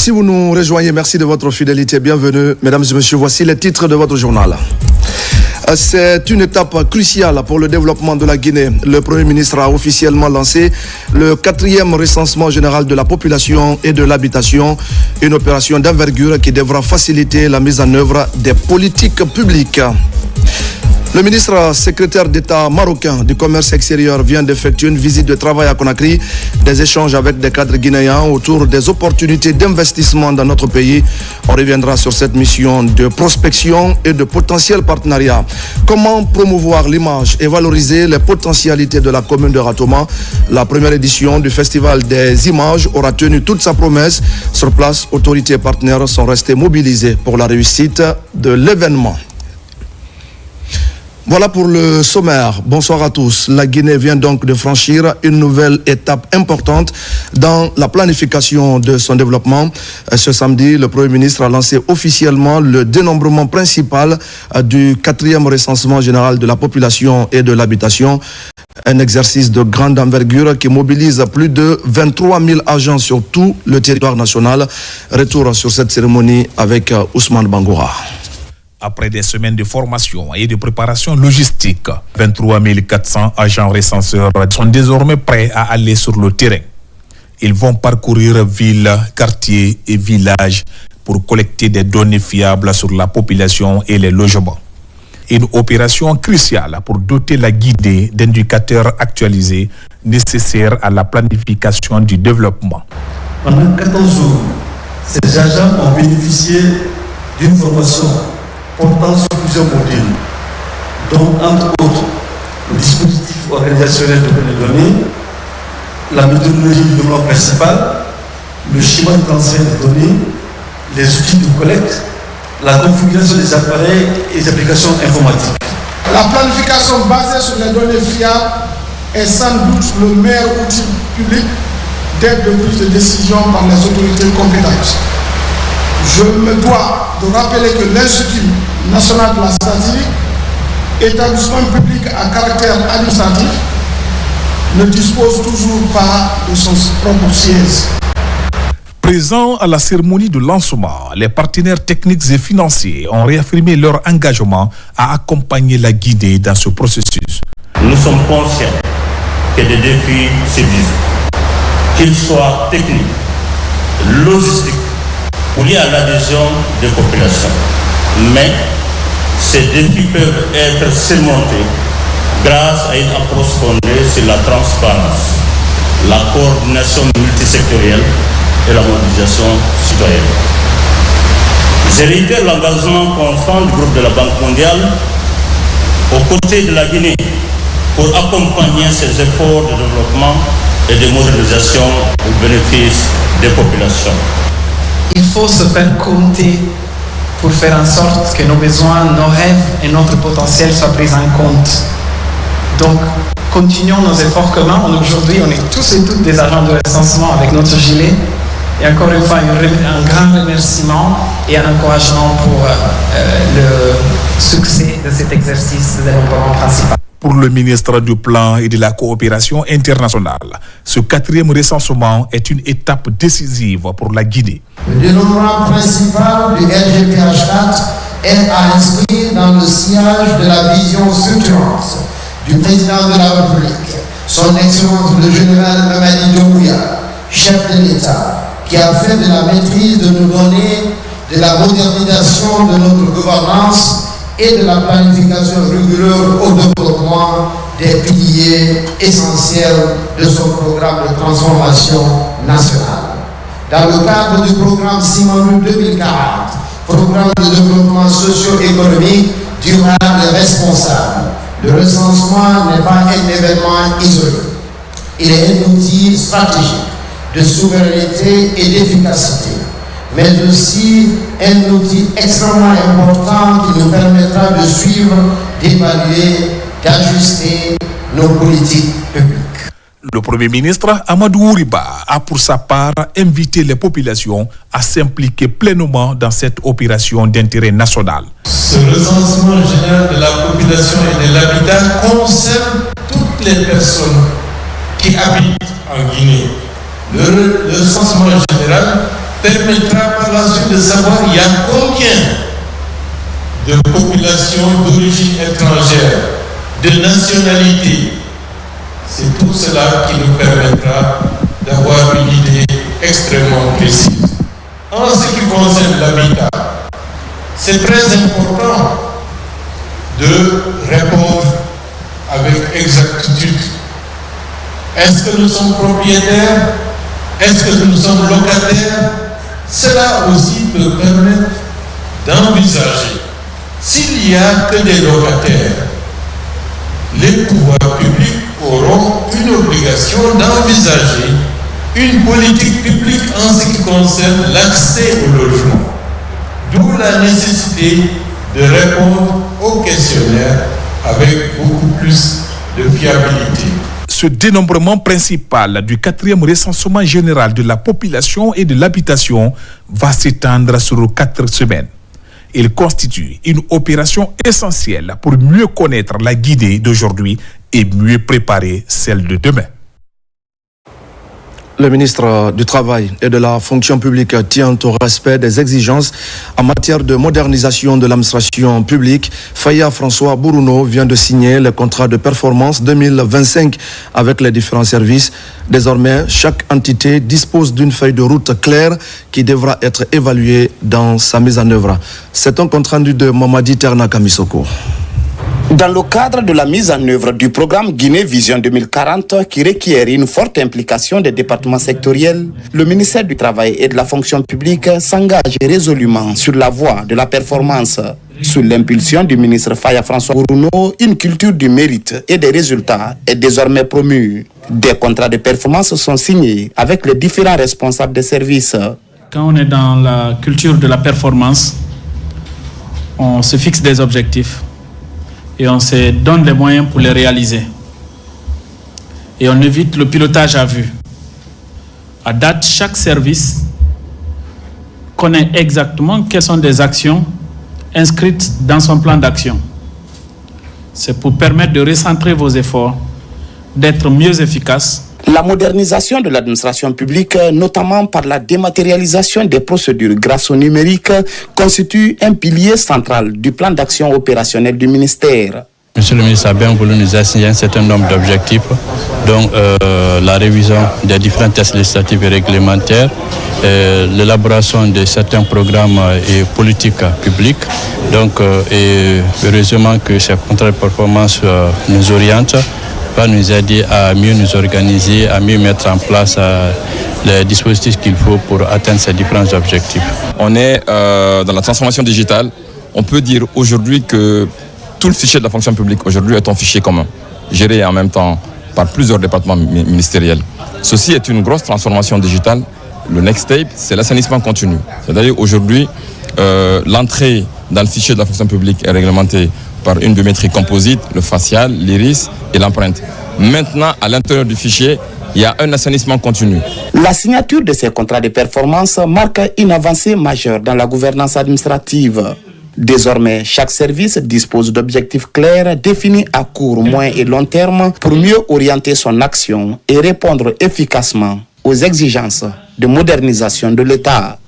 Si vous nous rejoignez, merci de votre fidélité. Bienvenue, mesdames et messieurs. Voici les titres de votre journal. C'est une étape cruciale pour le développement de la Guinée. Le Premier ministre a officiellement lancé le 4e recensement général de la population et de l'habitation, une opération d'envergure qui devra faciliter la mise en œuvre des politiques publiques. Le ministre secrétaire d'État marocain du commerce extérieur vient d'effectuer une visite de travail à Conakry, des échanges avec des cadres guinéens autour des opportunités d'investissement dans notre pays. On reviendra sur cette mission de prospection et de potentiel partenariat. Comment promouvoir l'image et valoriser les potentialités de la commune de Ratoma? La première édition du Festival des images aura tenu toute sa promesse. Sur place, autorités et partenaires sont restés mobilisés pour la réussite de l'événement. Voilà pour le sommaire. Bonsoir à tous. La Guinée vient donc de franchir une nouvelle étape importante dans la planification de son développement. Ce samedi, le Premier ministre a lancé officiellement le dénombrement principal du 4e recensement général de la population et de l'habitation. Un exercice de grande envergure qui mobilise plus de 23 000 agents sur tout le territoire national. Retour sur cette cérémonie avec Ousmane Bangoura. Après des semaines de formation et de préparation logistique, 23 400 agents recenseurs sont désormais prêts à aller sur le terrain. Ils vont parcourir villes, quartiers et villages pour collecter des données fiables sur la population et les logements. Une opération cruciale pour doter la Guinée d'indicateurs actualisés nécessaires à la planification du développement. Pendant 14 jours, ces agents ont bénéficié d'une formation portant sur plusieurs modules, dont entre autres le dispositif organisationnel de données, la méthodologie du développement principal, le schéma de transfert des données, les outils de collecte, la configuration des appareils et des applications informatiques. La planification basée sur les données fiables est sans doute le meilleur outil public d'aide de prise de décision par les autorités compétentes. Je me dois de rappeler que l'Institut national de la statistique, établissement public à caractère administratif, ne dispose toujours pas de son propre siège. Présents à la cérémonie de lancement, les partenaires techniques et financiers ont réaffirmé leur engagement à accompagner la Guinée dans ce processus. Nous sommes conscients que des défis subsistent, qu'ils soient techniques, logistiques ou liés à l'adhésion des populations. Mais ces défis peuvent être surmontés grâce à une approche fondée sur la transparence, la coordination multisectorielle et la mobilisation citoyenne. Je réitère l'engagement constant du groupe de la Banque mondiale aux côtés de la Guinée pour accompagner ces efforts de développement et de modernisation au bénéfice des populations. Il faut se faire compter pour faire en sorte que nos besoins, nos rêves et notre potentiel soient pris en compte. Donc, continuons nos efforts communs. Aujourd'hui, on est tous et toutes des agents de recensement avec notre gilet. Et encore une fois, un grand remerciement et un encouragement pour le succès de cet exercice de développement principal. Pour le ministre du Plan et de la Coopération internationale, ce 4e recensement est une étape décisive pour la Guinée. Le dénombrement principal du RGPH4 est à inscrire dans le sillage de la vision structurante du président de la République, son Excellence le général Mamadi Doumbouya, chef de l'État, qui a fait de la maîtrise de nos données, de la modernisation de notre gouvernance et de la planification rigoureuse au développement des piliers essentiels de son programme de transformation nationale. Dans le cadre du programme Simonu 2040, programme de développement socio-économique durable et responsable, le recensement n'est pas un événement isolé. Il est un outil stratégique de souveraineté et d'efficacité, mais aussi un outil extrêmement important qui nous permettra de suivre, d'évaluer, d'ajuster nos politiques publiques. Le Premier ministre Amadou Ouriba a pour sa part invité les populations à s'impliquer pleinement dans cette opération d'intérêt national. Ce recensement général de la population et de l'habitat concerne toutes les personnes qui habitent en Guinée. Le recensement général permettra par la suite de savoir il y a combien de populations d'origine étrangère, de nationalité. C'est tout cela qui nous permettra d'avoir une idée extrêmement précise. En ce qui concerne l'habitat, c'est très important de répondre avec exactitude. Est-ce que nous sommes propriétaires? Est-ce que nous sommes locataires? Cela aussi peut permettre d'envisager. S'il n'y a que des locataires, les pouvoirs publics auront une obligation d'envisager une politique publique en ce qui concerne l'accès au logement. D'où la nécessité de répondre au questionnaire avec beaucoup plus de fiabilité. Ce dénombrement principal du 4e recensement général de la population et de l'habitation va s'étendre sur 4 semaines. Il constitue une opération essentielle pour mieux connaître la Guinée d'aujourd'hui et mieux préparer celle de demain. Le ministre du Travail et de la Fonction publique tient au respect des exigences en matière de modernisation de l'administration publique. Faya François Bourouno vient de signer le contrat de performance 2025 avec les différents services. Désormais, chaque entité dispose d'une feuille de route claire qui devra être évaluée dans sa mise en œuvre. C'est un compte rendu de Mamadi Terna Kamisoko. Dans le cadre de la mise en œuvre du programme Guinée Vision 2040 qui requiert une forte implication des départements sectoriels, le ministère du Travail et de la Fonction publique s'engage résolument sur la voie de la performance. Sous l'impulsion du ministre Faya François Bourouno, une culture du mérite et des résultats est désormais promue. Des contrats de performance sont signés avec les différents responsables des services. Quand on est dans la culture de la performance, on se fixe des objectifs et on se donne les moyens pour les réaliser. Et on évite le pilotage à vue. À date, chaque service connaît exactement quelles sont les actions inscrites dans son plan d'action. C'est pour permettre de recentrer vos efforts, d'être mieux efficaces. La modernisation de l'administration publique, notamment par la dématérialisation des procédures grâce au numérique, constitue un pilier central du plan d'action opérationnel du ministère. Monsieur le ministre a bien voulu nous assigner un certain nombre d'objectifs, dont la révision des différents textes législatifs et réglementaires, l'élaboration de certains programmes et politiques publiques. Donc, et heureusement que ces contrats de performance nous orientent, va nous aider à mieux nous organiser, à mieux mettre en place les dispositifs qu'il faut pour atteindre ces différents objectifs. On est dans la transformation digitale. On peut dire aujourd'hui que tout le fichier de la fonction publique aujourd'hui est un fichier commun, géré en même temps par plusieurs départements ministériels. Ceci est une grosse transformation digitale. Le next step, c'est l'assainissement continu. C'est-à-dire aujourd'hui, l'entrée dans le fichier de la fonction publique est réglementée par une biométrie composite, le facial, l'iris et l'empreinte. Maintenant, à l'intérieur du fichier, il y a un assainissement continu. La signature de ces contrats de performance marque une avancée majeure dans la gouvernance administrative. Désormais, chaque service dispose d'objectifs clairs définis à court, moyen et long terme pour mieux orienter son action et répondre efficacement aux exigences de modernisation de l'État.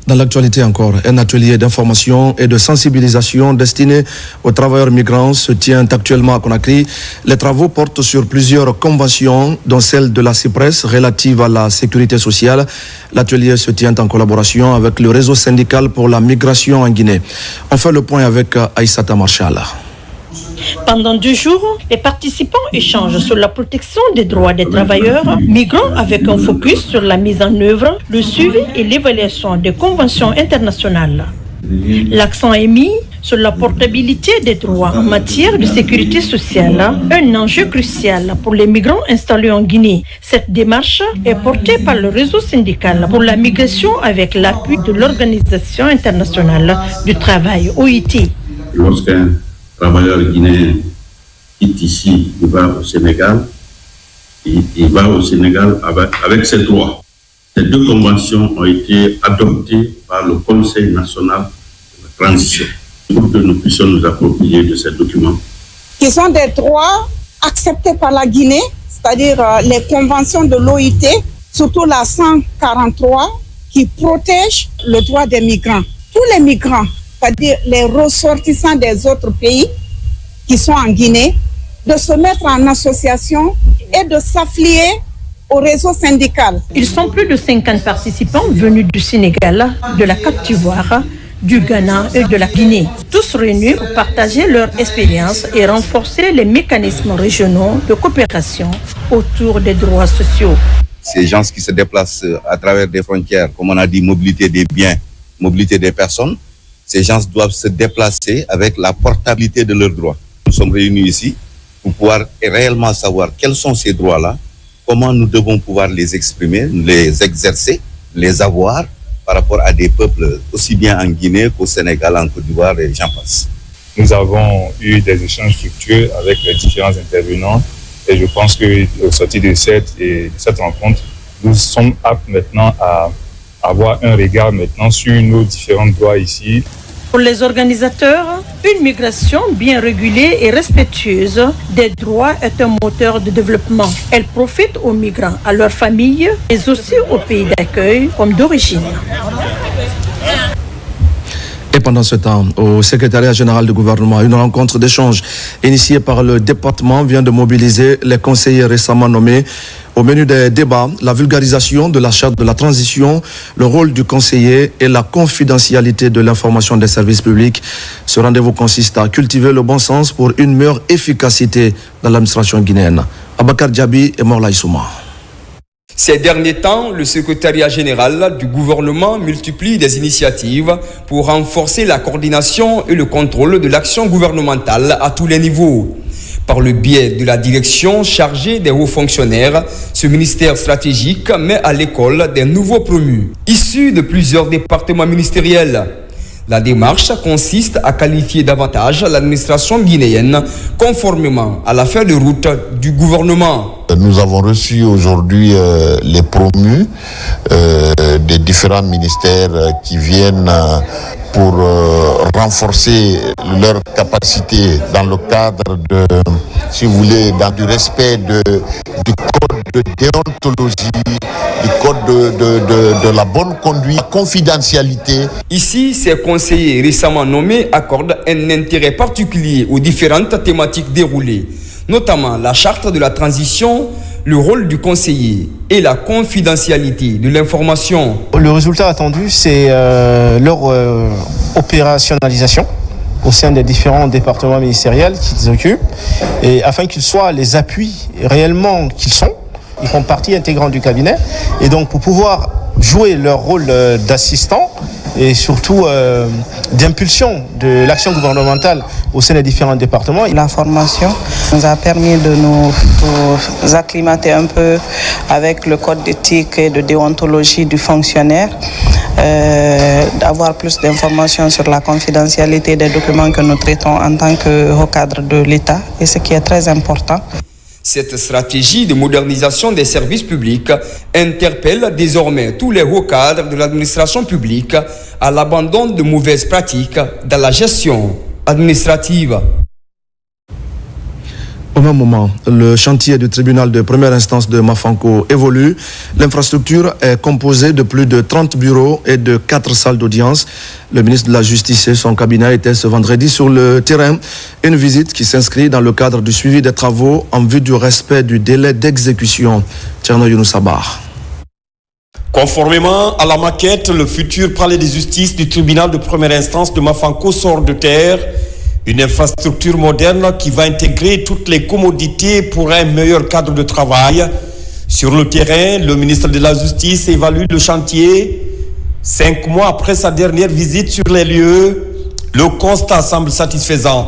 Dans l'actualité encore, un atelier d'information et de sensibilisation destiné aux travailleurs migrants se tient actuellement à Conakry. Les travaux portent sur plusieurs conventions, dont celle de la CIPRES relative à la sécurité sociale. L'atelier se tient en collaboration avec le réseau syndical pour la migration en Guinée. On fait le point avec Aïssata Marshall. Pendant 2 jours, les participants échangent sur la protection des droits des travailleurs migrants avec un focus sur la mise en œuvre, le suivi et l'évaluation des conventions internationales. L'accent est mis sur la portabilité des droits en matière de sécurité sociale, un enjeu crucial pour les migrants installés en Guinée. Cette démarche est portée par le réseau syndical pour la migration avec l'appui de l'Organisation internationale du travail, OIT. Lorsqu'un travailleur guinéen quitte ici, il va au Sénégal, il va au Sénégal avec ses droits. Ces 2 conventions ont été adoptées par le Conseil national de la transition pour que nous puissions nous approprier de ces documents. Qui sont des droits acceptés par la Guinée, c'est-à-dire les conventions de l'OIT surtout la 143 qui protège le droit des migrants. Tous les migrants, c'est-à-dire les ressortissants des autres pays qui sont en Guinée, de se mettre en association et de s'affilier au réseau syndical. Ils sont plus de 50 participants venus du Sénégal, de la Côte d'Ivoire, du Ghana et de la Guinée, tous réunis pour partager leur expérience et renforcer les mécanismes régionaux de coopération autour des droits sociaux. Ces gens qui se déplacent à travers des frontières, comme on a dit, mobilité des biens, mobilité des personnes, ces gens doivent se déplacer avec la portabilité de leurs droits. Nous sommes réunis ici pour pouvoir réellement savoir quels sont ces droits-là, comment nous devons pouvoir les exprimer, les exercer, les avoir par rapport à des peuples aussi bien en Guinée qu'au Sénégal, en Côte d'Ivoire et j'en passe. Nous avons eu des échanges fructueux avec les différents intervenants et je pense qu'au sortir de cette rencontre, nous sommes aptes maintenant à avoir un regard maintenant sur nos différents droits ici. Pour les organisateurs, une migration bien régulée et respectueuse des droits est un moteur de développement. Elle profite aux migrants, à leurs familles, mais aussi aux pays d'accueil comme d'origine. Et pendant ce temps, au secrétariat général du gouvernement, une rencontre d'échange initiée par le département vient de mobiliser les conseillers récemment nommés. Au menu des débats, la vulgarisation de la charte de la transition, le rôle du conseiller et la confidentialité de l'information des services publics. Ce rendez-vous consiste à cultiver le bon sens pour une meilleure efficacité dans l'administration guinéenne. Abakar Djabi et Morla Issouma. Ces derniers temps, le secrétariat général du gouvernement multiplie des initiatives pour renforcer la coordination et le contrôle de l'action gouvernementale à tous les niveaux. Par le biais de la direction chargée des hauts fonctionnaires, ce ministère stratégique met à l'école des nouveaux promus, issus de plusieurs départements ministériels. La démarche consiste à qualifier davantage l'administration guinéenne conformément à la feuille de route du gouvernement. Nous avons reçu aujourd'hui les promus des différents ministères qui viennent pour renforcer leur capacité dans le cadre de, si vous voulez, dans du respect du code de déontologie, du code de la bonne conduite, confidentialité. Ici, ces conseillers récemment nommés accordent un intérêt particulier aux différentes thématiques déroulées, notamment la charte de la transition, le rôle du conseiller et la confidentialité de l'information. Le résultat attendu, c'est leur opérationnalisation au sein des différents départements ministériels qu'ils occupent, et afin qu'ils soient les appuis réellement qu'ils sont. Ils font partie intégrante du cabinet, et donc pour pouvoir jouer leur rôle d'assistant et surtout d'impulsion de l'action gouvernementale au sein des différents départements. La formation nous a permis de nous acclimater un peu avec le code d'éthique et de déontologie du fonctionnaire, d'avoir plus d'informations sur la confidentialité des documents que nous traitons en tant que haut cadre de l'État, et ce qui est très important. Cette stratégie de modernisation des services publics interpelle désormais tous les hauts cadres de l'administration publique à l'abandon de mauvaises pratiques dans la gestion administrative. Au même moment, le chantier du tribunal de première instance de Mafanko évolue. L'infrastructure est composée de plus de 30 bureaux et de 4 salles d'audience. Le ministre de la Justice et son cabinet étaient ce vendredi sur le terrain. Une visite qui s'inscrit dans le cadre du suivi des travaux en vue du respect du délai d'exécution. Tcherno Younousabar. Conformément à la maquette, le futur palais de justice du tribunal de première instance de Mafanko sort de terre. Une infrastructure moderne qui va intégrer toutes les commodités pour un meilleur cadre de travail. Sur le terrain, le ministre de la Justice évalue le chantier. 5 mois après sa dernière visite sur les lieux, le constat semble satisfaisant.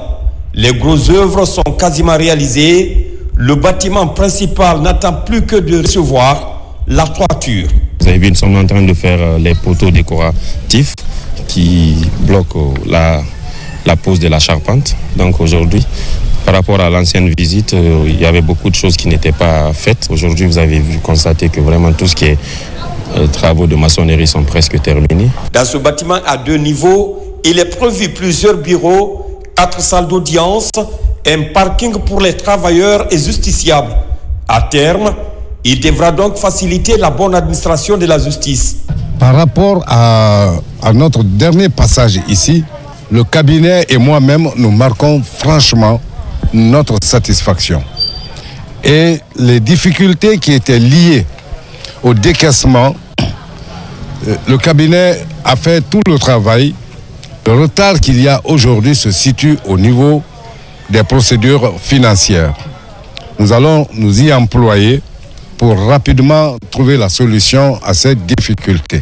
Les grosses œuvres sont quasiment réalisées. Le bâtiment principal n'attend plus que de recevoir la toiture. Vous avez vu, nous sommes en train de faire les poteaux décoratifs qui bloquent la pose de la charpente. Donc aujourd'hui, par rapport à l'ancienne visite, il y avait beaucoup de choses qui n'étaient pas faites. Aujourd'hui, vous avez vu constater que vraiment tout ce qui est travaux de maçonnerie sont presque terminés. Dans ce bâtiment à 2 niveaux, il est prévu plusieurs bureaux, 4 salles d'audience, un parking pour les travailleurs et justiciables. À terme, Il devra donc faciliter la bonne administration de la justice. Par rapport à notre dernier passage ici, le cabinet et moi-même, nous marquons franchement notre satisfaction. Et les difficultés qui étaient liées au décaissement, le cabinet a fait tout le travail. Le retard qu'il y a aujourd'hui se situe au niveau des procédures financières. Nous allons nous y employer pour rapidement trouver la solution à cette difficulté.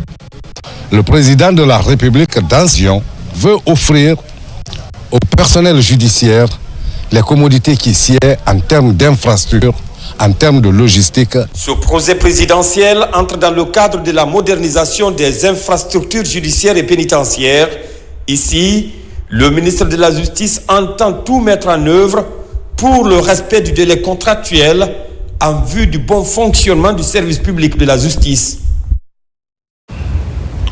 Le président de la République d'Ancion veut offrir au personnel judiciaire les commodités qui s'y est en termes d'infrastructures, en termes de logistique. Ce projet présidentiel entre dans le cadre de la modernisation des infrastructures judiciaires et pénitentiaires. Ici, le ministre de la Justice entend tout mettre en œuvre pour le respect du délai contractuel en vue du bon fonctionnement du service public de la justice.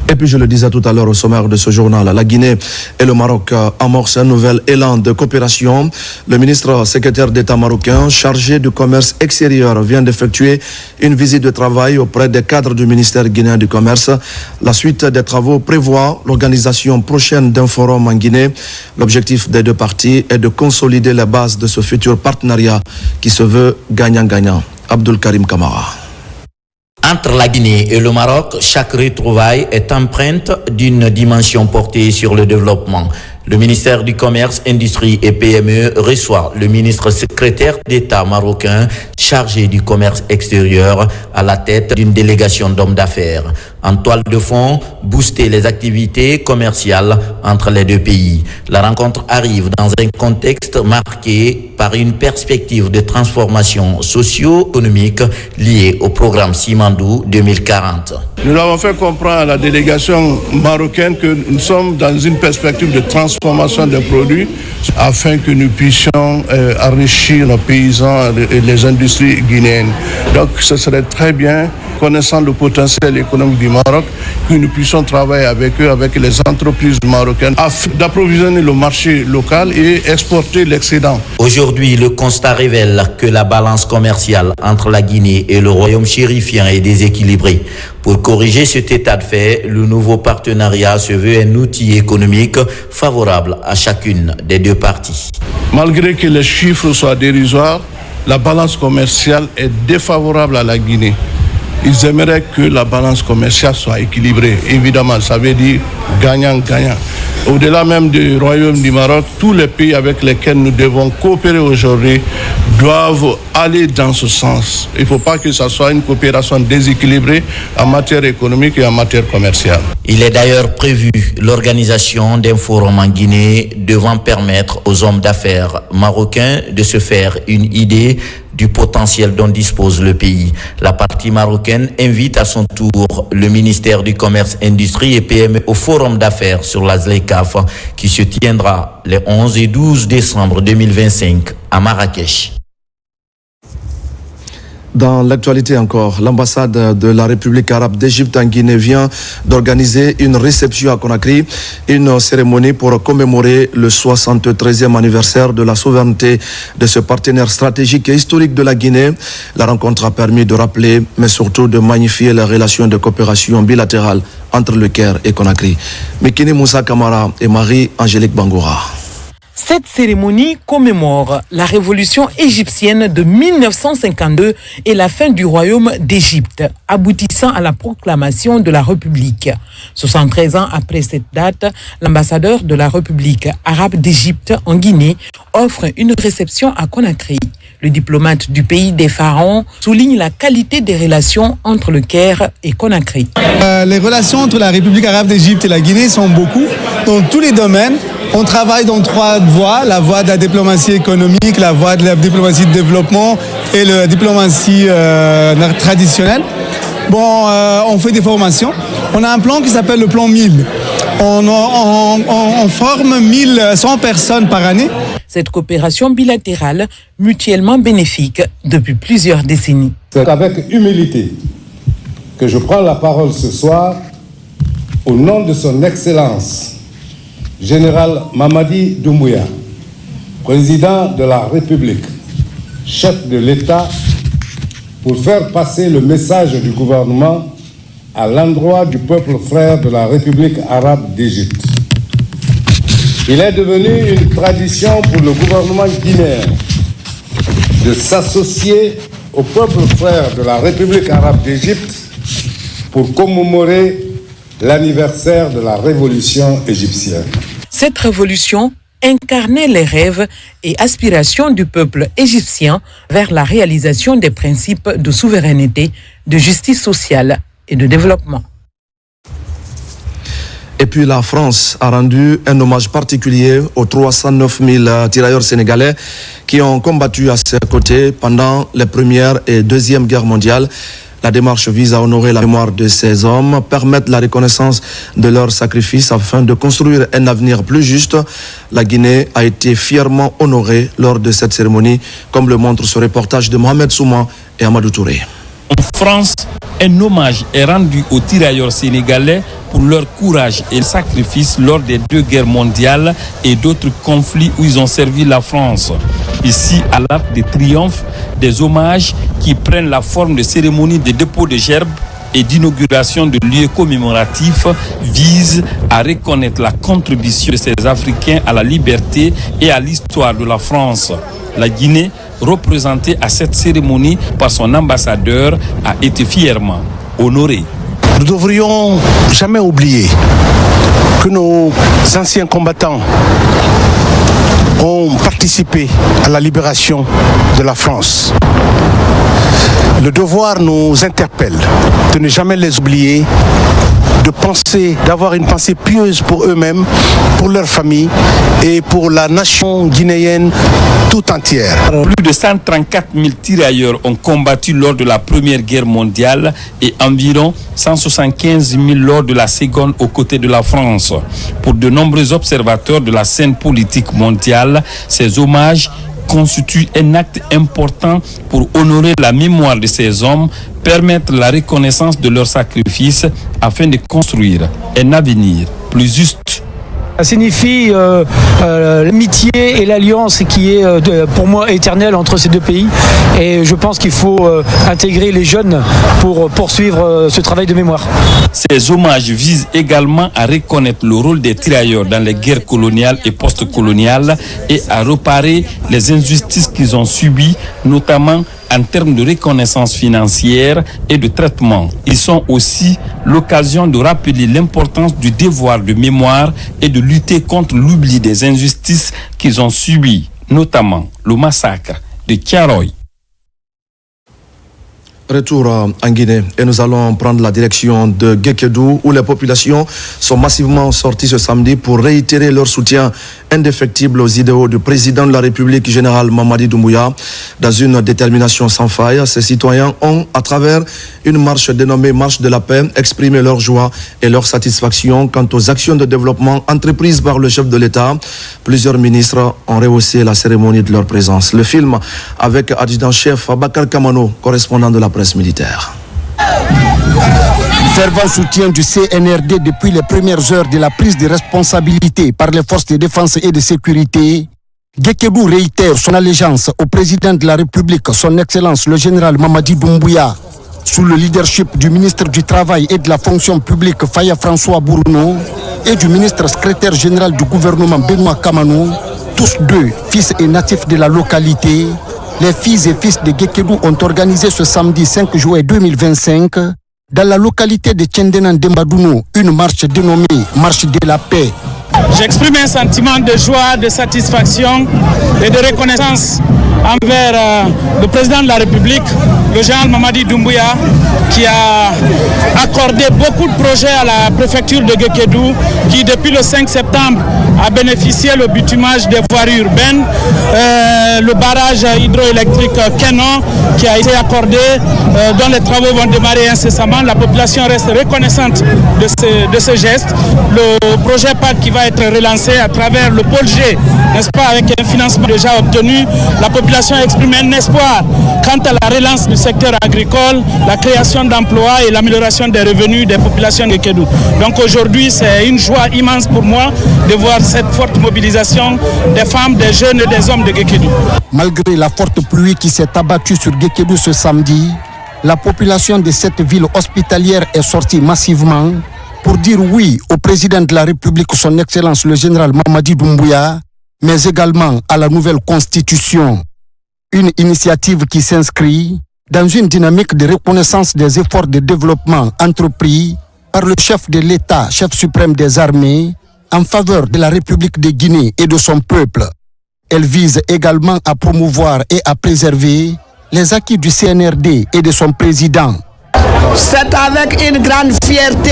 Et puis je le disais tout à l'heure au sommaire de ce journal, la Guinée et le Maroc amorcent un nouvel élan de coopération. Le ministre secrétaire d'État marocain chargé du commerce extérieur vient d'effectuer une visite de travail auprès des cadres du ministère guinéen du commerce. La suite des travaux prévoit l'organisation prochaine d'un forum en Guinée. L'objectif des deux parties est de consolider les bases de ce futur partenariat qui se veut gagnant-gagnant. Abdul Karim Kamara. Entre la Guinée et le Maroc, chaque retrouvaille est empreinte d'une dimension portée sur le développement. Le ministère du Commerce, Industrie et PME reçoit le ministre secrétaire d'État marocain chargé du commerce extérieur à la tête d'une délégation d'hommes d'affaires. En toile de fond, booster les activités commerciales entre les deux pays. La rencontre arrive dans un contexte marqué par une perspective de transformation socio-économique liée au programme Simandou 2040. Nous avons fait comprendre à la délégation marocaine que nous sommes dans une perspective de transformation des produits afin que nous puissions enrichir nos paysans et les industries guinéennes. Donc ce serait très bien, connaissant le potentiel économique du Maroc, que nous puissions travailler avec eux, avec les entreprises marocaines, afin d'approvisionner le marché local et exporter l'excédent. Aujourd'hui, le constat révèle que la balance commerciale entre la Guinée et le royaume chérifien est déséquilibrée. Pour corriger cet état de fait, le nouveau partenariat se veut un outil économique favorable à chacune des deux parties. Malgré que les chiffres soient dérisoires, la balance commerciale est défavorable à la Guinée. Ils aimeraient que la balance commerciale soit équilibrée. Évidemment, ça veut dire gagnant-gagnant. Au-delà même du Royaume du Maroc, tous les pays avec lesquels nous devons coopérer aujourd'hui doivent aller dans ce sens. Il ne faut pas que ce soit une coopération déséquilibrée en matière économique et en matière commerciale. Il est d'ailleurs prévu l'organisation d'un forum en Guinée devant permettre aux hommes d'affaires marocains de se faire une idée du potentiel dont dispose le pays. La partie marocaine invite à son tour le ministère du Commerce, Industrie et PME au forum d'affaires sur la ZLECAF qui se tiendra les 11 et 12 décembre 2025 à Marrakech. Dans l'actualité encore, l'ambassade de la République arabe d'Égypte en Guinée vient d'organiser une réception à Conakry, une cérémonie pour commémorer le 73e anniversaire de la souveraineté de ce partenaire stratégique et historique de la Guinée. La rencontre a permis de rappeler, mais surtout de magnifier les relations de coopération bilatérale entre le Caire et Conakry. Mekini Moussa Kamara et Marie-Angélique Bangoura. Cette cérémonie commémore la révolution égyptienne de 1952 et la fin du royaume d'Égypte, aboutissant à la proclamation de la République. 73 ans après cette date, l'ambassadeur de la République arabe d'Égypte en Guinée offre une réception à Conakry. Le diplomate du pays des pharaons souligne la qualité des relations entre le Caire et Conakry. Les relations entre la République arabe d'Égypte et la Guinée sont beaucoup dans tous les domaines. On travaille dans 3 voies, la voie de la diplomatie économique, la voie de la diplomatie de développement et la diplomatie traditionnelle. On fait des formations. On a un plan qui s'appelle le plan 1000. On forme 1100 personnes par année. Cette coopération bilatérale, mutuellement bénéfique depuis plusieurs décennies. C'est avec humilité que je prends la parole ce soir au nom de son Excellence, Général Mamadi Doumbouya, président de la République, chef de l'État pour faire passer le message du gouvernement à l'endroit du peuple frère de la République arabe d'Égypte. Il est devenu une tradition pour le gouvernement guinéen de s'associer au peuple frère de la République arabe d'Égypte pour commémorer l'anniversaire de la révolution égyptienne. Cette révolution incarnait les rêves et aspirations du peuple égyptien vers la réalisation des principes de souveraineté, de justice sociale et de développement. Et puis la France a rendu un hommage particulier aux 309 000 tirailleurs sénégalais qui ont combattu à ses côtés pendant les Première et Deuxième Guerres mondiales. La démarche vise à honorer la mémoire de ces hommes, permettre la reconnaissance de leurs sacrifices afin de construire un avenir plus juste. La Guinée a été fièrement honorée lors de cette cérémonie, comme le montre ce reportage de Mohamed Souma et Amadou Touré. En France, un hommage est rendu aux tirailleurs sénégalais pour leur courage et sacrifice lors des 2 guerres mondiales et d'autres conflits où ils ont servi la France. Ici, à l'Arc de Triomphe, des hommages qui prennent la forme de cérémonies de dépôt de gerbes et d'inauguration de lieux commémoratifs visent à reconnaître la contribution de ces Africains à la liberté et à l'histoire de la France. La Guinée, représentée à cette cérémonie par son ambassadeur, a été fièrement honorée. Nous ne devrions jamais oublier que nos anciens combattants ont participé à la libération de la France. Le devoir nous interpelle de ne jamais les oublier, de penser, d'avoir une pensée pieuse pour eux-mêmes, pour leur famille et pour la nation guinéenne tout entière. Plus de 134 000 tirailleurs ont combattu lors de la Première Guerre mondiale et environ 175 000 lors de la Seconde aux côtés de la France. Pour de nombreux observateurs de la scène politique mondiale, ces hommages constitue un acte important pour honorer la mémoire de ces hommes, permettre la reconnaissance de leurs sacrifices afin de construire un avenir plus juste. Ça signifie l'amitié et l'alliance qui est pour moi éternelle entre ces 2 pays. Et je pense qu'il faut intégrer les jeunes pour poursuivre ce travail de mémoire. Ces hommages visent également à reconnaître le rôle des tirailleurs dans les guerres coloniales et post-coloniales et à réparer les injustices qu'ils ont subies, notamment en termes de reconnaissance financière et de traitement. Ils sont aussi l'occasion de rappeler l'importance du devoir de mémoire et de lutter contre l'oubli des injustices qu'ils ont subies, notamment le massacre de Thiaroye. Retour en Guinée et nous allons prendre la direction de Guékédou où les populations sont massivement sorties ce samedi pour réitérer leur soutien indéfectible aux idéaux du président de la République, général Mamadi Doumbouya. Dans une détermination sans faille, ces citoyens ont, à travers une marche dénommée Marche de la paix, exprimé leur joie et leur satisfaction quant aux actions de développement entreprises par le chef de l'État. Plusieurs ministres ont rehaussé la cérémonie de leur présence. Le film avec adjudant-chef Bakar Kamano, correspondant de la presse militaire. Fervent soutien du CNRD depuis les premières heures de la prise de responsabilité par les forces de défense et de sécurité. Guékédou réitère son allégeance au président de la République, son Excellence le général Mamadi Doumbouya, sous le leadership du ministre du Travail et de la Fonction publique Faya François Bourno et du ministre secrétaire général du gouvernement Benoît Kamano, tous 2 fils et natifs de la localité. Les filles et fils de Guékédou ont organisé ce samedi 5 juillet 2025 dans la localité de Tchendenan Dembadouno une marche dénommée Marche de la paix. J'exprime un sentiment de joie, de satisfaction et de reconnaissance envers le président de la République, le général Mamadi Doumbouya, qui a accordé beaucoup de projets à la préfecture de Guékédou, qui depuis le 5 septembre a bénéficié le bitumage des voiries urbaines, le barrage hydroélectrique Kenon qui a été accordé, dont les travaux vont démarrer incessamment. La population reste reconnaissante de ce geste. Le projet PAC qui va être relancé à travers le pôle G, n'est-ce pas, avec un financement déjà obtenu. La population exprime un espoir quant à la relance du secteur agricole, la création d'emplois et l'amélioration des revenus des populations de Guékédou. Donc aujourd'hui, c'est une joie immense pour moi de voir cette forte mobilisation des femmes, des jeunes et des hommes de Guékédou. Malgré la forte pluie qui s'est abattue sur Guékédou ce samedi, la population de cette ville hospitalière est sortie massivement pour dire oui au président de la République, son Excellence le général Mamadi Doumbouya, mais également à la nouvelle constitution. Une initiative qui s'inscrit dans une dynamique de reconnaissance des efforts de développement entrepris par le chef de l'État, chef suprême des armées, en faveur de la République de Guinée et de son peuple. Elle vise également à promouvoir et à préserver les acquis du CNRD et de son président. C'est avec une grande fierté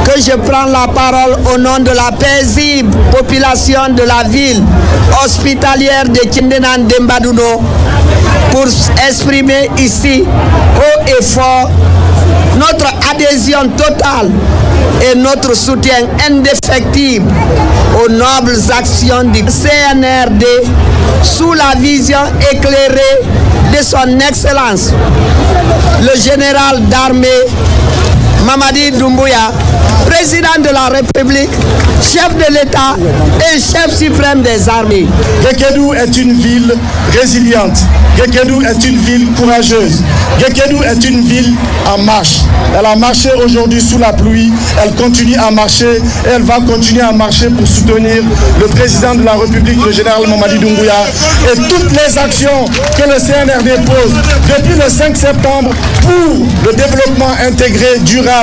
que je prends la parole au nom de la paisible population de la ville hospitalière de Kindenan Dembadouno pour exprimer ici haut et fort notre adhésion totale et notre soutien indéfectible aux nobles actions du CNRD sous la vision éclairée de son Excellence, le général d'armée Mamadi Doumbouya, président de la République, chef de l'État et chef suprême des armées. Guékédou est une ville résiliente. Guékédou est une ville courageuse. Guékédou est une ville en marche. Elle a marché aujourd'hui sous la pluie. Elle continue à marcher et elle va continuer à marcher pour soutenir le président de la République, le général Mamadi Doumbouya, et toutes les actions que le CNRD pose depuis le 5 septembre pour le développement intégré, durable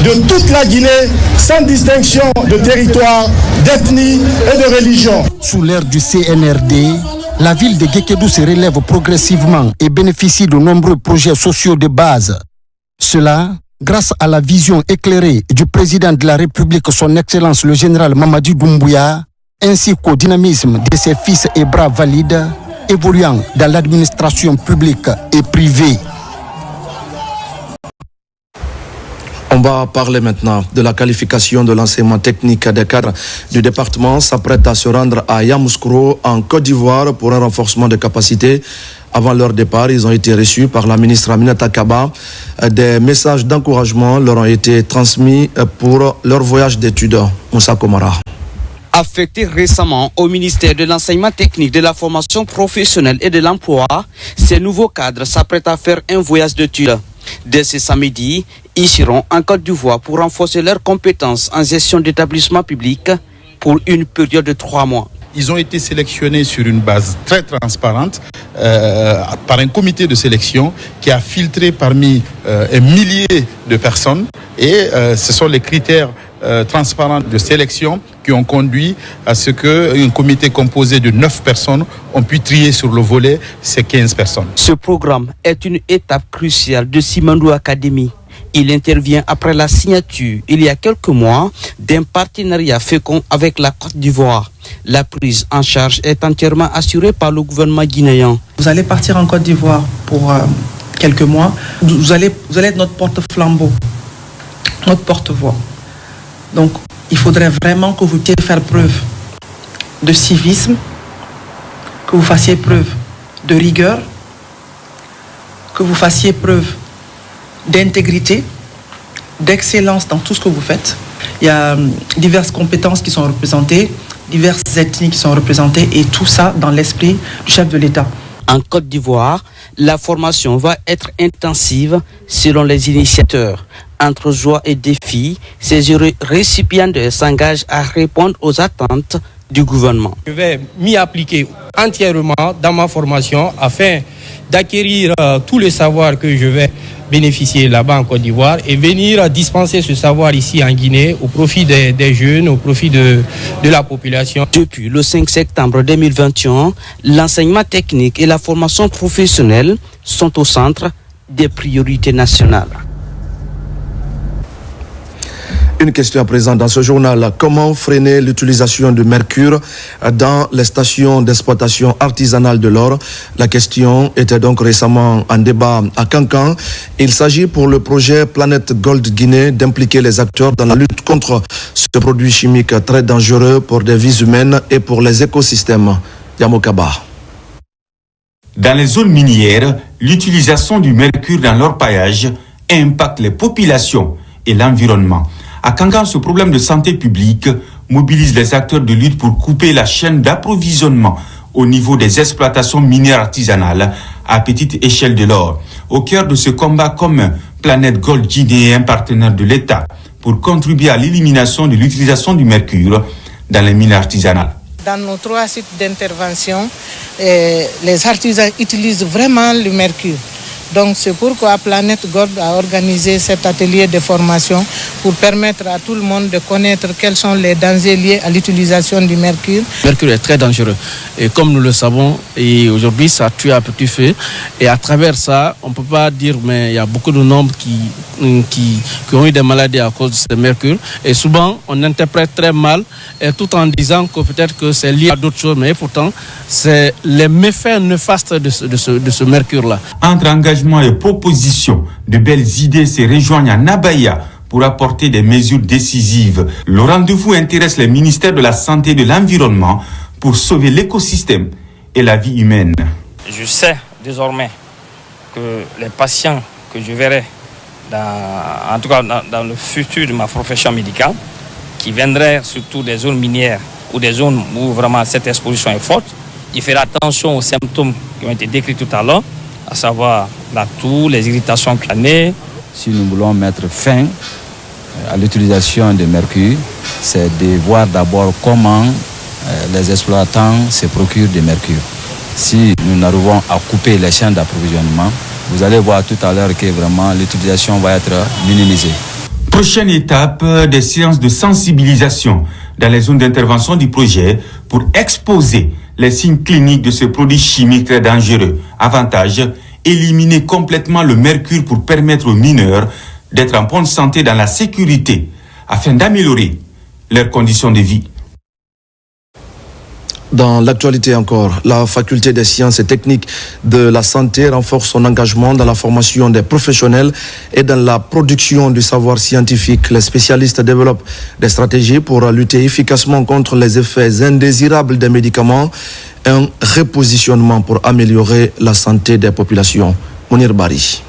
de toute la Guinée, sans distinction de territoire, d'ethnie et de religion. Sous l'ère du CNRD, la ville de Guékédou se relève progressivement et bénéficie de nombreux projets sociaux de base. Cela grâce à la vision éclairée du président de la République, son Excellence le général Mamadi Doumbouya, ainsi qu'au dynamisme de ses fils et bras valides évoluant dans l'administration publique et privée. On va parler maintenant de la qualification de l'enseignement technique des cadres du département s'apprête à se rendre à Yamoussoukro en Côte d'Ivoire pour un renforcement de capacités. Avant leur départ, ils ont été reçus par la ministre Aminata Kaba. Des messages d'encouragement leur ont été transmis pour leur voyage d'études. Moussa Komara. Affectés récemment au ministère de l'enseignement technique, de la formation professionnelle et de l'emploi, ces nouveaux cadres s'apprêtent à faire un voyage d'études. Dès ce samedi, ils seront en Côte d'Ivoire pour renforcer leurs compétences en gestion d'établissements publics pour une période de 3 mois. Ils ont été sélectionnés sur une base très transparente par un comité de sélection qui a filtré parmi un millier de personnes et ce sont les critères transparents de sélection qui ont conduit à ce qu'un comité composé de 9 personnes ont pu trier sur le volet ces 15 personnes. Ce programme est une étape cruciale de Simandou Academy. Il intervient après la signature, il y a quelques mois, d'un partenariat fécond avec la Côte d'Ivoire. La prise en charge est entièrement assurée par le gouvernement guinéen. Vous allez partir en Côte d'Ivoire pour quelques mois. Vous allez être notre porte-flambeau, notre porte-voix. Donc, il faudrait vraiment que vous puissiez faire preuve de civisme, que vous fassiez preuve de rigueur, que vous fassiez preuve d'intégrité, d'excellence dans tout ce que vous faites. Il y a diverses compétences qui sont représentées, diverses ethnies qui sont représentées et tout ça dans l'esprit du chef de l'État. En Côte d'Ivoire, la formation va être intensive selon les initiateurs. Entre joie et défi, ces heureux récipiendaires s'engagent à répondre aux attentes du gouvernement. Je vais m'y appliquer entièrement dans ma formation afin d'acquérir tout le savoir que je vais bénéficier là-bas en Côte d'Ivoire et venir dispenser ce savoir ici en Guinée au profit des jeunes, au profit de la population. Depuis le 5 septembre 2021, l'enseignement technique et la formation professionnelle sont au centre des priorités nationales. Une question à présent dans ce journal. Comment freiner l'utilisation du mercure dans les stations d'exploitation artisanale de l'or? La question était donc récemment en débat à Cancan. Il s'agit pour le projet Planète Gold Guinée d'impliquer les acteurs dans la lutte contre ce produit chimique très dangereux pour des vies humaines et pour les écosystèmes. Yamokaba. Dans les zones minières, l'utilisation du mercure dans l'orpaillage impacte les populations et l'environnement. À Kangan, ce problème de santé publique mobilise les acteurs de lutte pour couper la chaîne d'approvisionnement au niveau des exploitations minières artisanales à petite échelle de l'or. au cœur de ce combat commun. Planète Gold Guinée, un partenaire de l'État, pour contribuer à l'élimination de l'utilisation du mercure dans les mines artisanales. Dans nos 3 sites d'intervention, les artisans utilisent vraiment le mercure. Donc c'est pourquoi Planète Gold a organisé cet atelier de formation pour permettre à tout le monde de connaître quels sont les dangers liés à l'utilisation du mercure. Le mercure est très dangereux et comme nous le savons, et aujourd'hui ça tue à petit feu. Et à travers ça, on ne peut pas dire mais il y a beaucoup de nombres qui ont eu des maladies à cause de ce mercure. Et souvent on interprète très mal et tout en disant que peut-être que c'est lié à d'autres choses, mais pourtant c'est les méfaits néfastes de ce mercure-là. Entre engagement et propositions, de belles idées se rejoignent à Nabaya pour apporter des mesures décisives. Le rendez-vous intéresse les ministères de la Santé et de l'Environnement pour sauver l'écosystème et la vie humaine. Je sais désormais que les patients que je verrai, en tout cas dans le futur de ma profession médicale, qui viendraient surtout des zones minières ou des zones où vraiment cette exposition est forte, il fera attention aux symptômes qui ont été décrits tout à l'heure, à savoir la toux, les irritations cutanées. Si nous voulons mettre fin à l'utilisation de mercure, c'est de voir d'abord comment les exploitants se procurent du mercure. Si nous arrivons à couper les chaînes d'approvisionnement, vous allez voir tout à l'heure que vraiment l'utilisation va être minimisée. Prochaine étape, des séances de sensibilisation dans les zones d'intervention du projet pour exposer les signes cliniques de ce produit chimique très dangereux. Avantage, éliminer complètement le mercure pour permettre aux mineurs d'être en bonne santé dans la sécurité afin d'améliorer leurs conditions de vie. Dans l'actualité encore, la faculté des sciences et techniques de la santé renforce son engagement dans la formation des professionnels et dans la production du savoir scientifique. Les spécialistes développent des stratégies pour lutter efficacement contre les effets indésirables des médicaments, un repositionnement pour améliorer la santé des populations. Mounir Bari.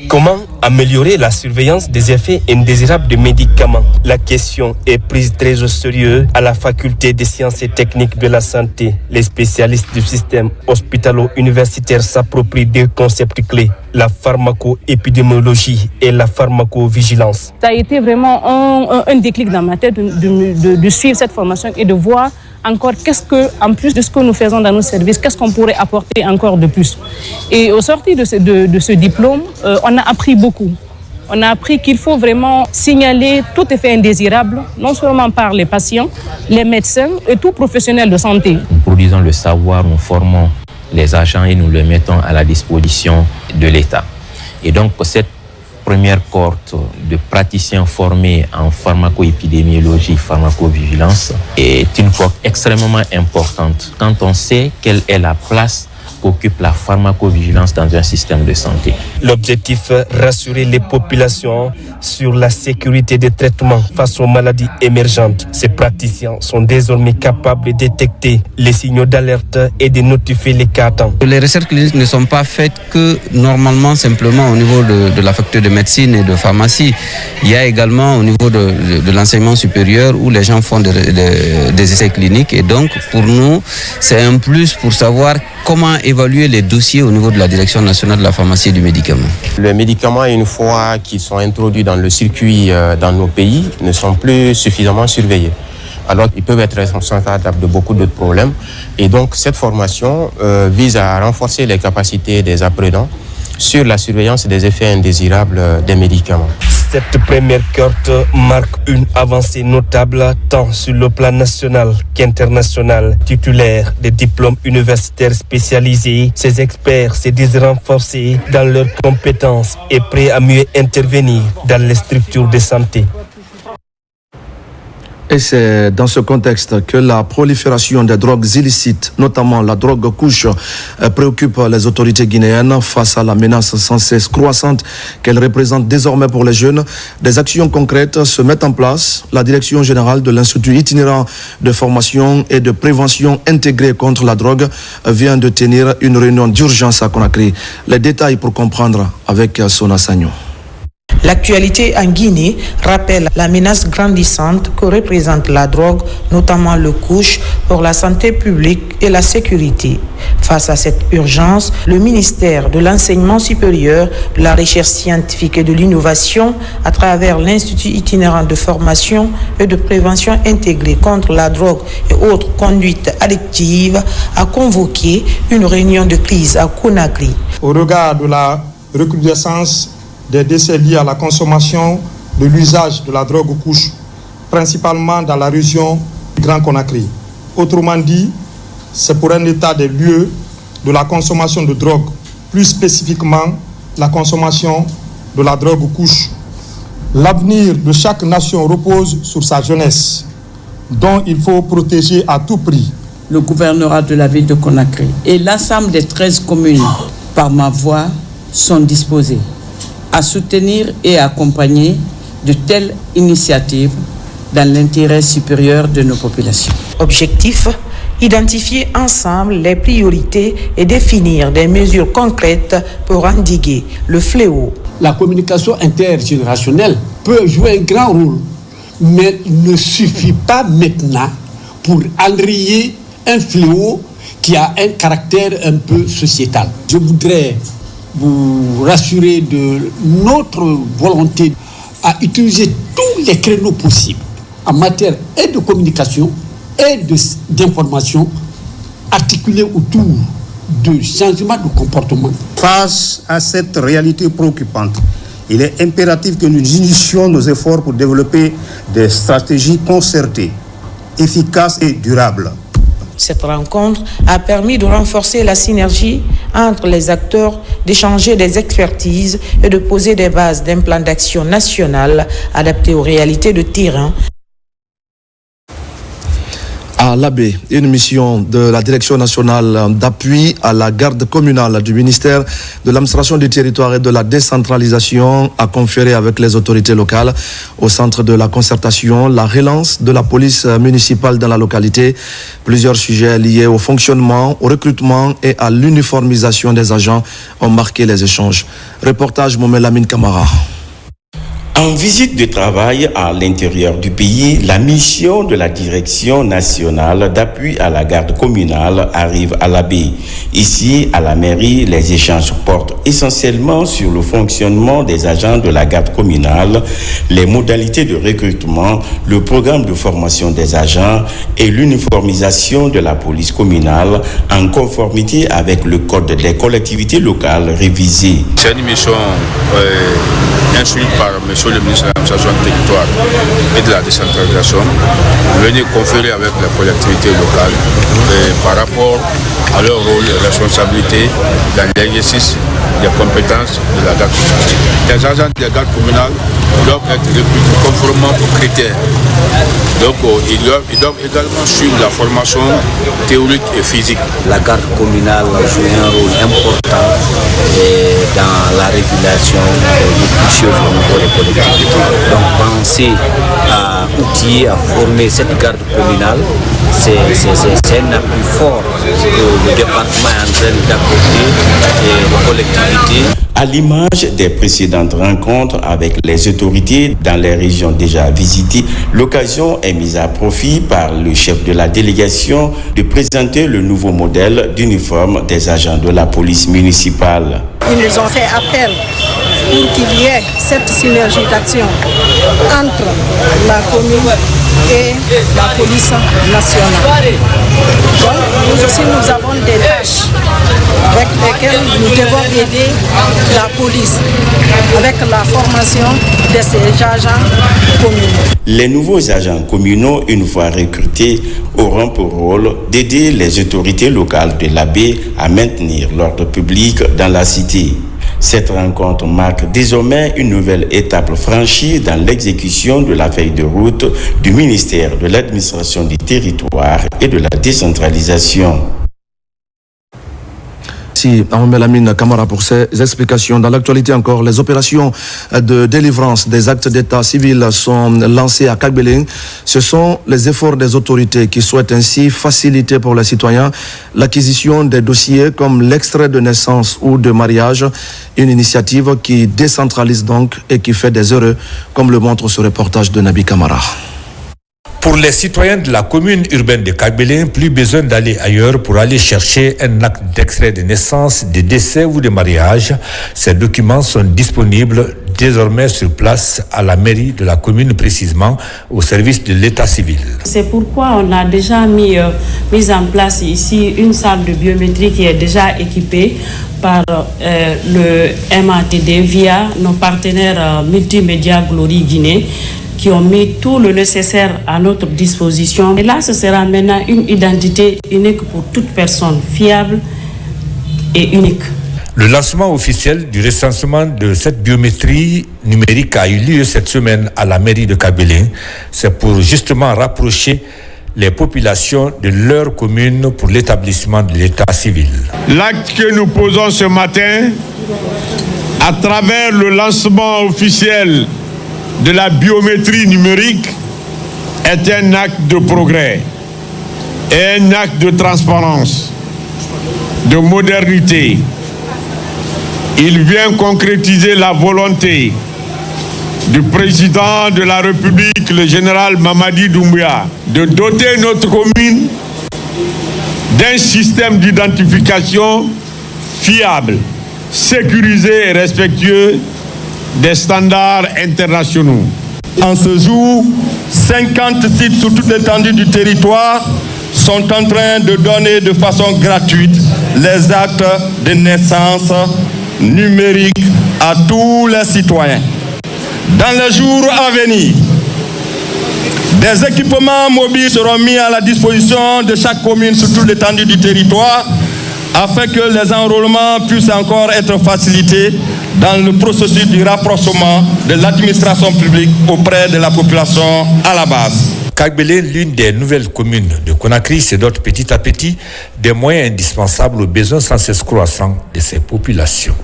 Comment améliorer la surveillance des effets indésirables des médicaments? La question est prise très au sérieux à la faculté des sciences et techniques de la santé. Les spécialistes du système hospitalo-universitaire s'approprient 2 concepts clés, la pharmaco-épidémiologie et la pharmacovigilance. Ça a été vraiment un déclic dans ma tête de suivre cette formation et de voir encore en plus de ce que nous faisons dans nos services, qu'est-ce qu'on pourrait apporter encore de plus. Et au sortir de ce diplôme, on a appris beaucoup. On a appris qu'il faut vraiment signaler tout effet indésirable, non seulement par les patients, les médecins et tout professionnel de santé. Nous produisons le savoir, nous formons les agents et nous le mettons à la disposition de l'État. Et donc cette première cohorte de praticiens formés en pharmacoépidémiologie, pharmacovigilance est une cohorte extrêmement importante quand on sait quelle est la place qu'occupe la pharmacovigilance dans un système de santé. L'objectif, rassurer les populations sur la sécurité des traitements face aux maladies émergentes. Ces praticiens sont désormais capables de détecter les signaux d'alerte et de notifier les cas à temps. Les recherches cliniques ne sont pas faites que normalement simplement au niveau de la faculté de médecine et de pharmacie. Il y a également au niveau de l'enseignement supérieur où les gens font des essais cliniques et donc pour nous c'est un plus pour savoir comment évaluer les dossiers au niveau de la Direction nationale de la pharmacie et du médicament. Les médicaments, une fois qu'ils sont introduits dans le circuit dans nos pays, ne sont plus suffisamment surveillés. Alors ils peuvent être responsables de beaucoup d'autres problèmes. Et donc cette formation vise à renforcer les capacités des apprenants sur la surveillance des effets indésirables des médicaments. Cette première cohorte marque une avancée notable tant sur le plan national qu'international. Titulaires des diplômes universitaires spécialisés, ces experts se disent renforcés dans leurs compétences et prêts à mieux intervenir dans les structures de santé. Et c'est dans ce contexte que la prolifération des drogues illicites, notamment la drogue couche, préoccupe les autorités guinéennes face à la menace sans cesse croissante qu'elle représente désormais pour les jeunes. Des actions concrètes se mettent en place. La direction générale de l'Institut itinérant de formation et de prévention intégrée contre la drogue vient de tenir une réunion d'urgence à Conakry. Les détails pour comprendre avec Sona Sagnon. L'actualité en Guinée rappelle la menace grandissante que représente la drogue, notamment le couche, pour la santé publique et la sécurité. Face à cette urgence, le ministère de l'Enseignement supérieur, de la Recherche scientifique et de l'Innovation, à travers l'Institut itinérant de formation et de prévention intégrée contre la drogue et autres conduites addictives, a convoqué une réunion de crise à Conakry. Au regard de la recrudescence des décès liés à la consommation de l'usage de la drogue couche, principalement dans la région du Grand Conakry. Autrement dit, c'est pour un état des lieux de la consommation de drogue, plus spécifiquement la consommation de la drogue couche. L'avenir de chaque nation repose sur sa jeunesse, dont il faut protéger à tout prix. Le gouvernorat de la ville de Conakry et l'ensemble des 13 communes, par ma voix, sont disposés à soutenir et accompagner de telles initiatives dans l'intérêt supérieur de nos populations. Objectif, identifier ensemble les priorités et définir des mesures concrètes pour endiguer le fléau. La communication intergénérationnelle peut jouer un grand rôle, mais il ne suffit pas maintenant pour enrayer un fléau qui a un caractère un peu sociétal. Je voudrais vous rassurer de notre volonté à utiliser tous les créneaux possibles en matière et de communication et d'information articulés autour de changements de comportement. Face à cette réalité préoccupante, il est impératif que nous unissions nos efforts pour développer des stratégies concertées, efficaces et durables. Cette rencontre a permis de renforcer la synergie entre les acteurs, d'échanger des expertises et de poser des bases d'un plan d'action national adapté aux réalités de terrain. À l'Abbé, une mission de la Direction nationale d'appui à la garde communale du ministère de l'administration du territoire et de la décentralisation a conféré avec les autorités locales au centre de la concertation la relance de la police municipale dans la localité. Plusieurs sujets liés au fonctionnement, au recrutement et à l'uniformisation des agents ont marqué les échanges. Reportage Mohamed Lamine Camara. En visite de travail à l'intérieur du pays, la mission de la Direction nationale d'appui à la garde communale arrive à l'Abbé. Ici, à la mairie, les échanges portent essentiellement sur le fonctionnement des agents de la garde communale, les modalités de recrutement, le programme de formation des agents et l'uniformisation de la police communale en conformité avec le code des collectivités locales révisé. C'est une mission instruite par M. le ministre de l'administration du territoire et de la décentralisation, venir conférer avec les collectivités locales par rapport à leur rôle et responsabilité dans l'exercice des compétences de la garde communale. Les agents de la garde communale doivent être recrutés conformément aux critères. Donc ils doivent également suivre la formation théorique et physique. La garde communale joue un rôle important dans la régulation des choses au niveau des collectivités. Donc penser à outiller, à former cette garde communale, c'est un appui fort que le département est en train d'apporter aux collectivités. À l'image des précédentes rencontres avec les autorités dans les régions déjà visitées, l'occasion est mise à profit par le chef de la délégation de présenter le nouveau modèle d'uniforme des agents de la police municipale. Ils nous ont fait appel pour qu'il y ait cette synergie d'action entre la commune et la police nationale. Donc, nous aussi, nous avons des tâches avec lesquelles nous devons aider la police avec la formation de ces agents communaux. Les nouveaux agents communaux, une fois recrutés, auront pour rôle d'aider les autorités locales de l'Abbé à maintenir l'ordre public dans la cité. Cette rencontre marque désormais une nouvelle étape franchie dans l'exécution de la feuille de route du ministère de l'administration du territoire et de la décentralisation. Merci à Lamine Camara pour ces explications. Dans l'actualité encore, les opérations de délivrance des actes d'état civil sont lancées à Kagbélé. Ce sont les efforts des autorités qui souhaitent ainsi faciliter pour les citoyens l'acquisition des dossiers comme l'extrait de naissance ou de mariage. Une initiative qui décentralise donc et qui fait des heureux, comme le montre ce reportage de Nabi Camara. Pour les citoyens de la commune urbaine de Kagbélé, plus besoin d'aller ailleurs pour aller chercher un acte d'extrait de naissance, de décès ou de mariage. Ces documents sont disponibles désormais sur place à la mairie de la commune, précisément au service de l'état civil. C'est pourquoi on a déjà mis en place ici une salle de biométrie qui est déjà équipée par le MATD via nos partenaires multimédia Glory Guinée, qui ont mis tout le nécessaire à notre disposition. Et là, ce sera maintenant une identité unique pour toute personne, fiable et unique. Le lancement officiel du recensement de cette biométrie numérique a eu lieu cette semaine à la mairie de Kagbélé. C'est pour justement rapprocher les populations de leur commune pour l'établissement de l'état civil. L'acte que nous posons ce matin, à travers le lancement officiel de la biométrie numérique, est un acte de progrès et un acte de transparence, de modernité. Il vient concrétiser la volonté du président de la République, le général Mamadi Doumbouya, de doter notre commune d'un système d'identification fiable, sécurisé et respectueux des standards internationaux. En ce jour, 50 sites sur toute l'étendue du territoire sont en train de donner de façon gratuite les actes de naissance numériques à tous les citoyens. Dans les jours à venir, des équipements mobiles seront mis à la disposition de chaque commune sur toute l'étendue du territoire afin que les enrôlements puissent encore être facilités dans le processus du rapprochement de l'administration publique auprès de la population à la base. Kagbélé, l'une des nouvelles communes de Conakry, se dote petit à petit des moyens indispensables aux besoins sans cesse croissants de ses populations.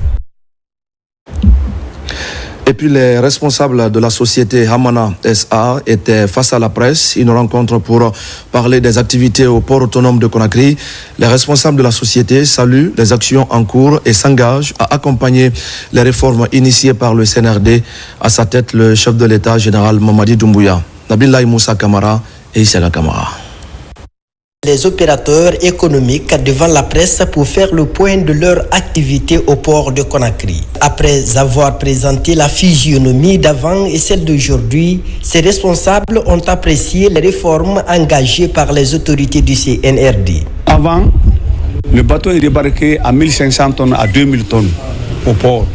Et puis les responsables de la société Hamana SA étaient face à la presse. Une rencontre pour parler des activités au port autonome de Conakry. Les responsables de la société saluent les actions en cours et s'engagent à accompagner les réformes initiées par le CNRD. À sa tête, le chef de l'État général Mamadi Doumbouya, Nabillahi Moussa Kamara et Issaga Kamara. Les opérateurs économiques devant la presse pour faire le point de leur activité au port de Conakry. Après avoir présenté la physionomie d'avant et celle d'aujourd'hui, ces responsables ont apprécié les réformes engagées par les autorités du CNRD. Avant, le bateau est débarqué à 1500 tonnes à 2000 tonnes au port.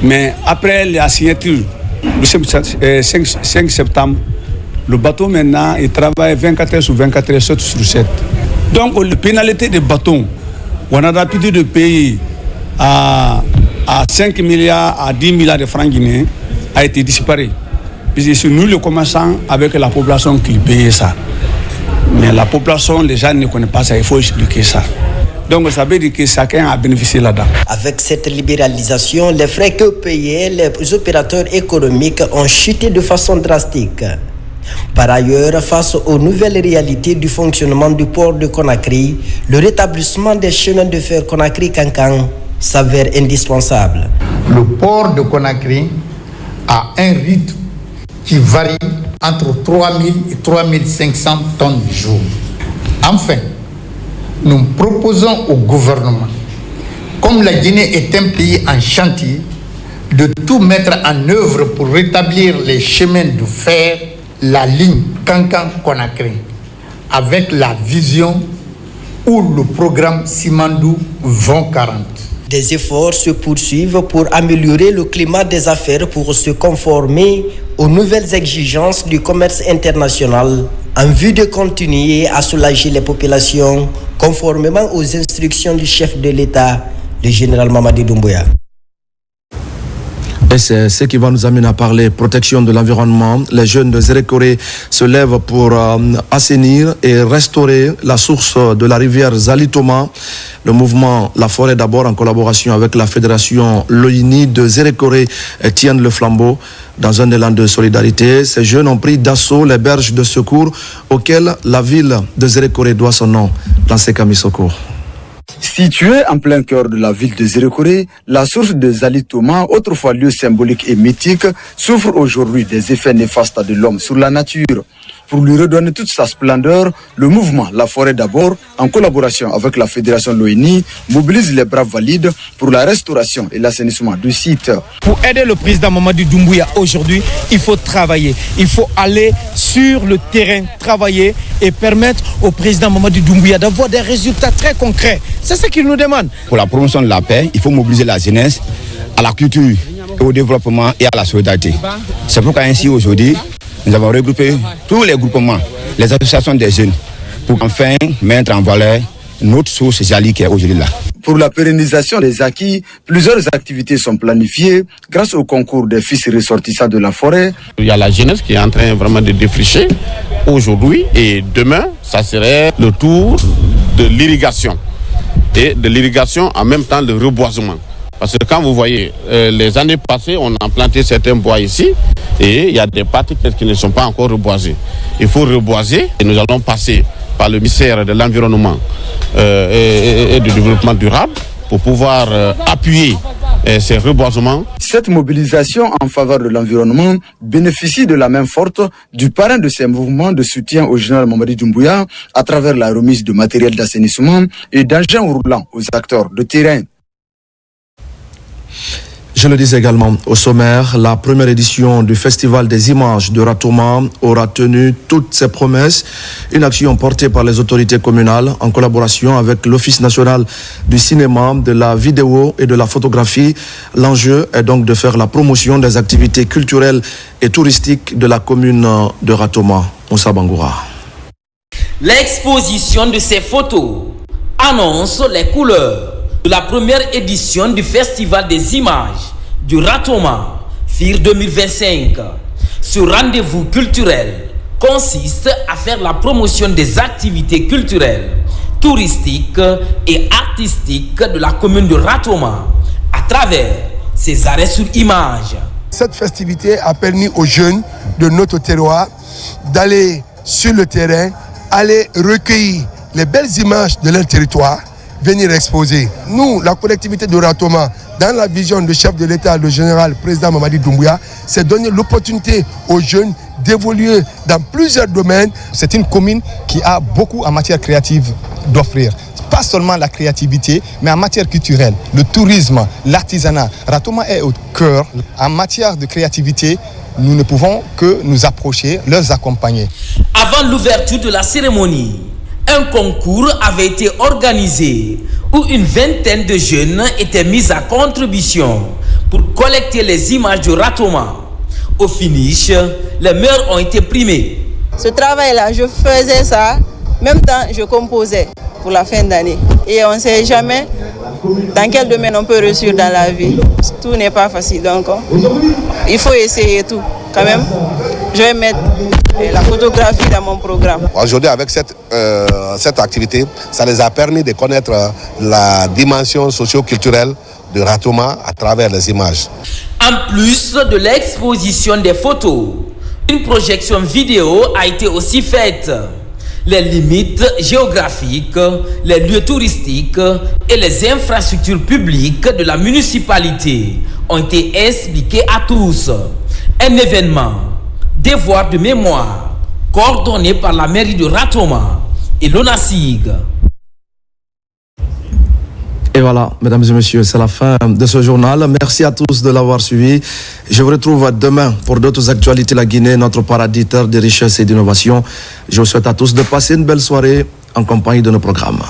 Mais après la signature du 5 septembre, le bateau maintenant, il travaille 24 heures sur 24 heures, 7 sur 7. Donc, la pénalité des bateaux, on a l'habitude de payer à 5 milliards, à 10 milliards de francs guinéens, a été disparu. Puisque c'est nous, les commerçants, avec la population qui paye ça. Mais la population, les gens ne connaissent pas ça, il faut expliquer ça. Donc, ça veut dire que chacun a bénéficié là-dedans. Avec cette libéralisation, les frais que payaient les opérateurs économiques ont chuté de façon drastique. Par ailleurs, face aux nouvelles réalités du fonctionnement du port de Conakry, le rétablissement des chemins de fer Conakry-Kankan s'avère indispensable. Le port de Conakry a un rythme qui varie entre 3000 et 3500 tonnes du jour. Enfin, nous proposons au gouvernement, comme la Guinée est un pays en chantier, de tout mettre en œuvre pour rétablir les chemins de fer, la ligne Kankan-Conakry, avec la vision ou le programme Simandou 2040. Des efforts se poursuivent pour améliorer le climat des affaires pour se conformer aux nouvelles exigences du commerce international en vue de continuer à soulager les populations conformément aux instructions du chef de l'État, le général Mamadi Doumbouya. Et c'est ce qui va nous amener à parler protection de l'environnement. Les jeunes de Zérékoré se lèvent pour assainir et restaurer la source de la rivière Zalitoma. Le mouvement La Forêt d'abord, en collaboration avec la fédération Loini de Zérékoré, tiennent le flambeau. Dans un élan de solidarité, ces jeunes ont pris d'assaut les berges de secours auxquelles la ville de Zérékoré doit son nom. Dans ces camisocours. Située en plein cœur de la ville de Zérékoré, la source de Zalitoma, autrefois lieu symbolique et mythique, souffre aujourd'hui des effets néfastes de l'homme sur la nature. Pour lui redonner toute sa splendeur, le mouvement La Forêt d'abord, en collaboration avec la fédération Loini, mobilise les braves valides pour la restauration et l'assainissement du site. Pour aider le président Mamadou Doumbouya aujourd'hui, il faut travailler. Il faut aller sur le terrain, travailler et permettre au président Mamadou Doumbouya d'avoir des résultats très concrets. C'est ce qu'il nous demande. Pour la promotion de la paix, il faut mobiliser la jeunesse à la culture, et au développement et à la solidarité. C'est pourquoi ainsi aujourd'hui, nous avons regroupé tous les groupements, les associations des jeunes, pour enfin mettre en valeur notre source Jali qui est aujourd'hui là. Pour la pérennisation des acquis, plusieurs activités sont planifiées grâce au concours des fils ressortissants de la forêt. Il y a la jeunesse qui est en train vraiment de défricher aujourd'hui et demain, ça serait le tour de l'irrigation. Et de l'irrigation en même temps le reboisement. Parce que quand vous voyez, les années passées, on a planté certains bois ici et il y a des parties qui ne sont pas encore reboisées. Il faut reboiser et nous allons passer par le ministère de l'Environnement et du Développement durable pour pouvoir appuyer ces reboisements. Cette mobilisation en faveur de l'environnement bénéficie de la main forte du parrain de ces mouvements de soutien au général Mamadou Doumbouya à travers la remise de matériel d'assainissement et d'engins roulants aux acteurs de terrain. Je le disais également au sommaire, la première édition du Festival des images de Ratoma aura tenu toutes ses promesses. Une action portée par les autorités communales en collaboration avec l'Office national du cinéma, de la vidéo et de la photographie. L'enjeu est donc de faire la promotion des activités culturelles et touristiques de la commune de Ratoma. Moussa Bangoura. L'exposition de ces photos annonce les couleurs de la première édition du Festival des images du Ratoma, FIR 2025. Ce rendez-vous culturel consiste à faire la promotion des activités culturelles, touristiques et artistiques de la commune de Ratoma à travers ses arrêts sur image. Cette festivité a permis aux jeunes de notre terroir d'aller sur le terrain, aller recueillir les belles images de leur territoire, venir exposer. Nous, la collectivité de Ratoma, dans la vision du chef de l'État, le général président Mamadou Doumbouya, c'est donner l'opportunité aux jeunes d'évoluer dans plusieurs domaines. C'est une commune qui a beaucoup en matière créative d'offrir. Pas seulement la créativité, mais en matière culturelle, le tourisme, l'artisanat. Ratoma est au cœur. En matière de créativité, nous ne pouvons que nous approcher, les accompagner. Avant l'ouverture de la cérémonie, un concours avait été organisé où une vingtaine de jeunes étaient mis à contribution pour collecter les images de Ratoma. Au finish, les meilleurs ont été primés. Ce travail-là, je faisais ça, même temps je composais pour la fin d'année. Et on ne sait jamais dans quel domaine on peut réussir dans la vie. Tout n'est pas facile, donc il faut essayer tout. Quand même, je vais mettre la photographie dans mon programme. Aujourd'hui, avec cette activité, ça les a permis de connaître la dimension socio-culturelle de Ratoma à travers les images. En plus de l'exposition des photos, une projection vidéo a été aussi faite. Les limites géographiques, les lieux touristiques et les infrastructures publiques de la municipalité ont été expliquées à tous. Un événement, devoir de mémoire, coordonné par la mairie de Ratoma et l'ONASIG. Et voilà, mesdames et messieurs, c'est la fin de ce journal. Merci à tous de l'avoir suivi. Je vous retrouve demain pour d'autres actualités. La Guinée, notre paradis, terre de richesse et d'innovation. Je vous souhaite à tous de passer une belle soirée en compagnie de nos programmes.